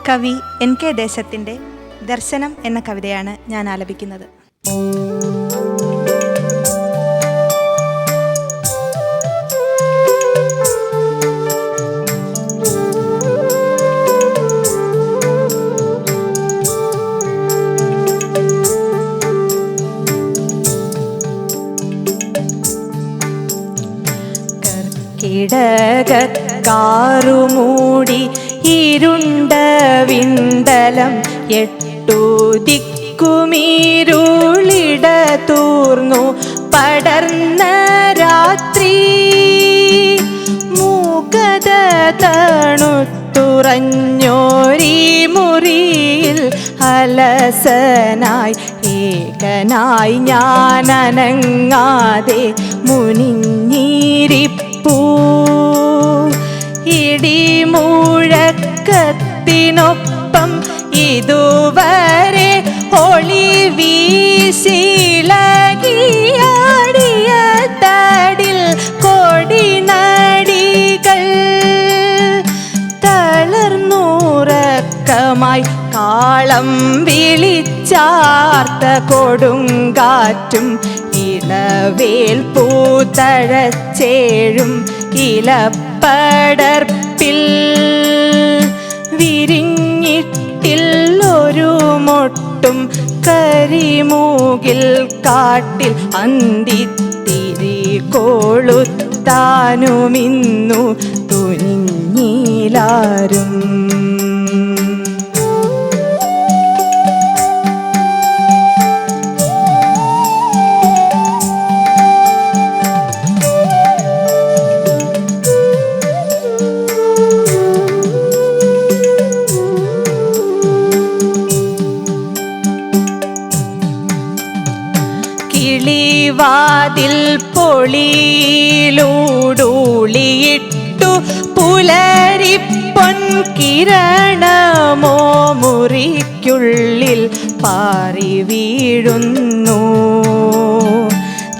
കവി NK ദേശത്തിൻ്റെ ദർശനം എന്ന കവിതയാണ് ഞാൻ ആലപിക്കുന്നത്. കിടകാറുമൂടി ഇരുണ്ട വിണ്ടലം 8 ദിക്കുമീരുളിട തൂർന്നു പടർന്ന രാത്രി മൂകത തണുത്തുറഞ്ഞോരീ മുറിയിൽ അലസനായി ഏകനായി ഞാൻ അനങ്ങാതെ മുനിഞ്ഞിരിപ്പൂ. ഇടിമുഴക്കത്തിനൊപ്പം ഇതുവരെ ഒളി വീശിളകിയാടിയ തടിൽ കൊടിനടികൾ തളർന്നുറക്കമായി കാളം വിളിച്ചാർത്ത കൊടുങ്കാറ്റും ഇളവേൽ പൂത്തഴച്ചേഴും ഇലപ്പടർപ്പിൽ വിരിഞ്ഞിട്ടില്ലൊരു മൊട്ടും കരിമൂകിൽ കാട്ടിൽ അന്തിത്തിരി കൊളുത്താനുമിന്നു തുനിഞ്ഞിലാരും. കിളിവാതിൽ പൊളിയിലൂടുളിയിട്ടു പുലരിപ്പൊൻകിരണമോ മുറിക്കുള്ളിൽ പാറി വീഴുന്നു.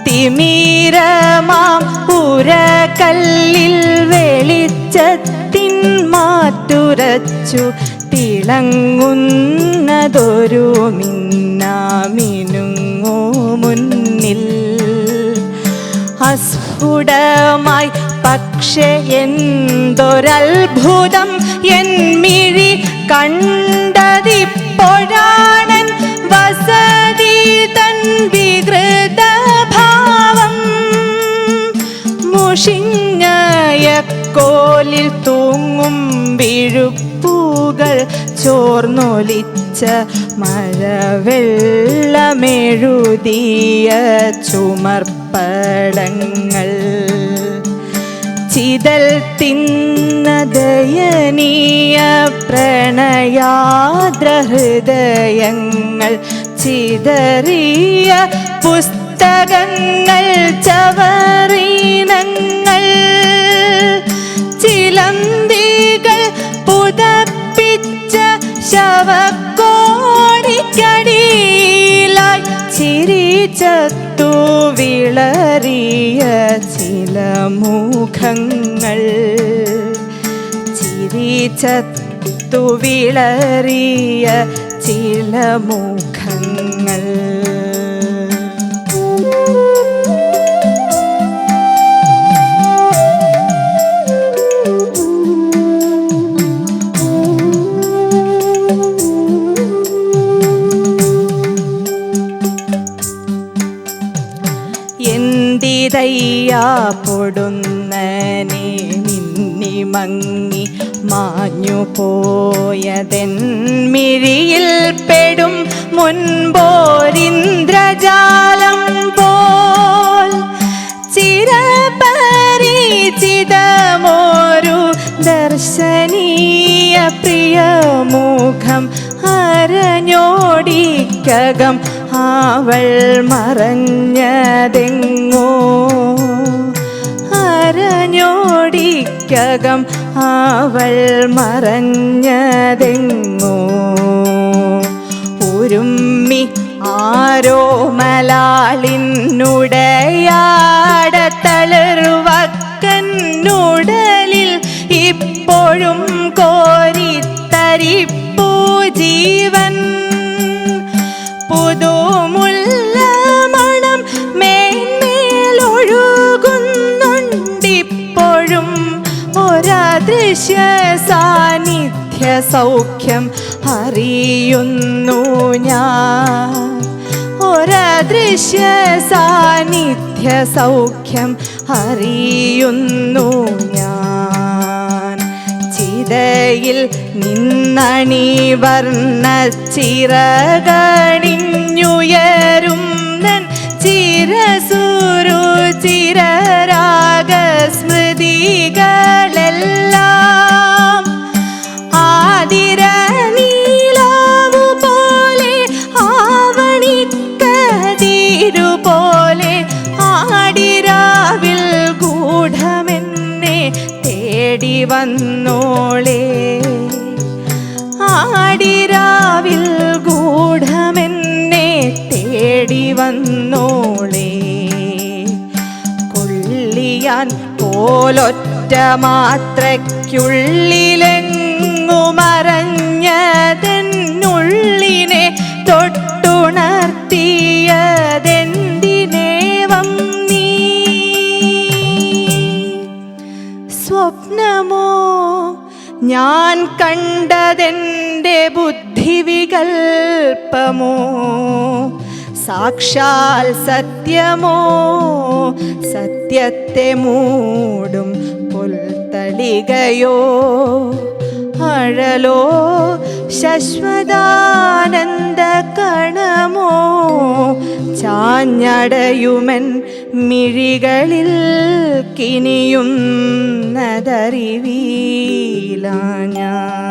തിമിരമാം ഉരകല്ലിൽ വെളിച്ചത്തിൻ മാറ്റുരച്ചു തിളങ്ങുന്നതൊരു മിന്നാമിനുങ്ങോ മുന്നിൽ. അസ്ഫുടമായി പക്ഷേ എന്തൊരത്ഭുതം എന്മിഴി കണ്ടതിപ്പോഴാണൻ വസതി തൻ വികൃതഭാവം. മുഷിഞ്ഞയക്കോലിൽ തൂങ്ങും വിഴുപ്പുകൾ ചോർന്നൊലിച്ച മഴവെള്ളമെഴുതിയ ചുമർപ്പടങ്ങൾ ചിതൽ തിന്ന ദയനീയ പ്രണയാദ്രഹൃദയങ്ങൾ ചിതറിയ പുസ്തകങ്ങൾ ചവറീനങ്ങൾ ചിലന്തികൾ പുതപ്പിച്ച ശവക്കോടിക്കടിയിലായി ചിരിച്ചത്തു വിളറിയ ചില മുഖങ്ങൾ ചിരിച്ചത്തു വിളറിയ ചില മുഖങ്ങൾ. എന്തിതയ്യാ പൊടുന്നനെ മിന്നി മങ്ങി മാഞ്ഞു പോയതെൻമിഴിയിൽ പെടും മുൻപോരിന്ദ്രജാലം പോൽ ചിരപരിചിതമൊരു ദർശനീയ പ്രിയമുഖം അരഞ്ഞോടിക്കകം അവൾ മറഞ്ഞതെങ്ങോ. അരഞ്ഞോടിക്കകം അവൾ മറഞ്ഞതെങ്ങോ. ഒരുമ്മി ആരോ മലാളിനുടയാടത്തളിർവക്കൻ ഒരദൃശ്യ സാന്നിധ്യ സൗഖ്യം അറിയുന്നു ഞാൻ. ഒരദൃശ്യ സാന്നിധ്യ സൗഖ്യം അറിയുന്നു ഞാൻ. ചിതയിൽ നിന്നണിവർണ്ണ ചിറകണിഞ്ഞുയരും നൻ ചിരസുരു ചിരരാഗസ്മൃതികളെല്ലാം ആതിര നീലാവു പോലെ ആവണിക്കതിരു പോലെ ആടിരാവിൽ ഗൂഢമെന്നെ തേടി വന്നോളേ. ആടിരാവിൽ ഗൂഢമെന്നെ തേടി വന്നോളേ. കൊള്ളിയാൻ പോലൊറ്റ മാത്രയ്ക്കുള്ളിലെങ്ങു മറഞ്ഞതെന്നുള്ളിനെ തൊട്ടുണർത്തിയതെന്തിനേവം നീ? സ്വപ്നമോ ഞാൻ കണ്ടതെൻ്റെ ബുദ്ധിവികൽപ്പമോ? സാക്ഷാൽ സത്യമോ? സത്യത്തെ മൂടും പുൽത്തളികയോ? അഴലോ ശശ്വതാനന്ദ കണമോ? ചാഞ്ഞടയുമൻ മിഴികളിൽ കിനിയുന്നതറിവീല ഞാൻ.